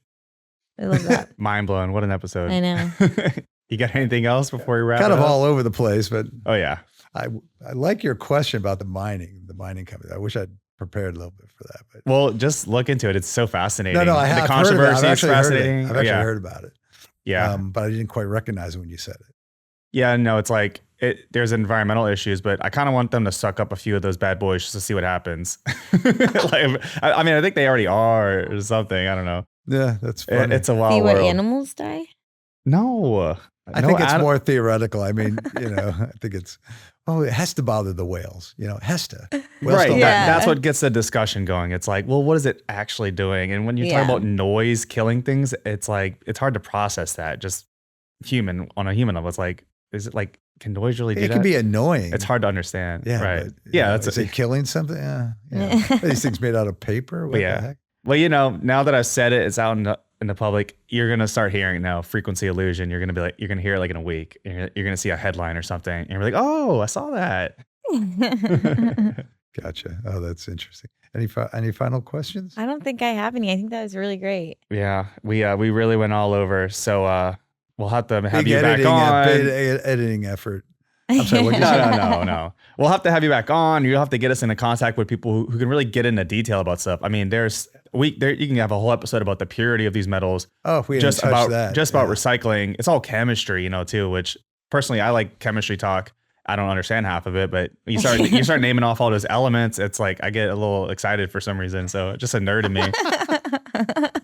I love that. Mind blown. What an episode. I know. You got anything else before we wrap Kind it of up? all over the place, but Oh yeah. I like your question about the mining company. I wish I'd prepared a little bit for that. But Well, just look into it. It's so fascinating. no, I have The heard of it. controversy is fascinating. I've actually heard about it. Yeah. But I didn't quite recognize it when you said it. Yeah, no, it's like there's environmental issues, but I kind of want them to suck up a few of those bad boys just to see what happens. I mean, I think they already are or something. I don't know. Yeah, that's funny. It's a wild See what world. animals die? No, I think it's more theoretical. I mean, I think it's, it has to bother the whales. It has to. Whales Right. don't That's what gets the discussion going. It's like, well, what is it actually doing? And when you talk about noise killing things, it's like, it's hard to process that. Just on a human level, it's like, is it like, can noise really do that? It can be annoying. It's hard to understand. Yeah. Right. But, is it killing something? Yeah. Are these things made out of paper? What the heck? Well, now that I've said it, it's out in the public. You're gonna start hearing it now. Frequency illusion. You're gonna hear it like in a week. You're gonna see a headline or something, and you're like, oh, I saw that. Gotcha. Oh, that's interesting. Any final questions? I don't think I have any. I think that was really great. Yeah, we really went all over. So we'll have to have you back on. Editing effort. I'm sorry. What No. We'll have to have you back on. You'll have to get us into contact with people who can really get into detail about stuff. I mean, you can have a whole episode about the purity of these metals. Oh, if we just about recycling. It's all chemistry, too. Which personally, I like chemistry talk. I don't understand half of it, but you start naming off all those elements. It's like I get a little excited for some reason. So just a nerd in me.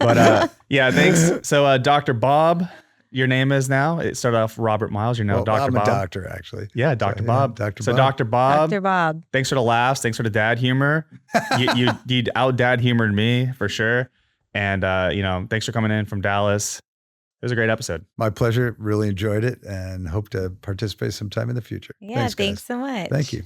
But thanks. So Dr. Bob. Your name is now. It started off Robert Miles. You're now Dr. Bob. I'm a doctor, actually. Yeah, Dr. Bob. Dr. So Bob. Dr. Bob. Dr. Bob. Thanks for the laughs. Thanks for the dad humor. you out dad humored me for sure. And thanks for coming in from Dallas. It was a great episode. My pleasure. Really enjoyed it and hope to participate sometime in the future. Yeah, thanks guys. so much. Thank you.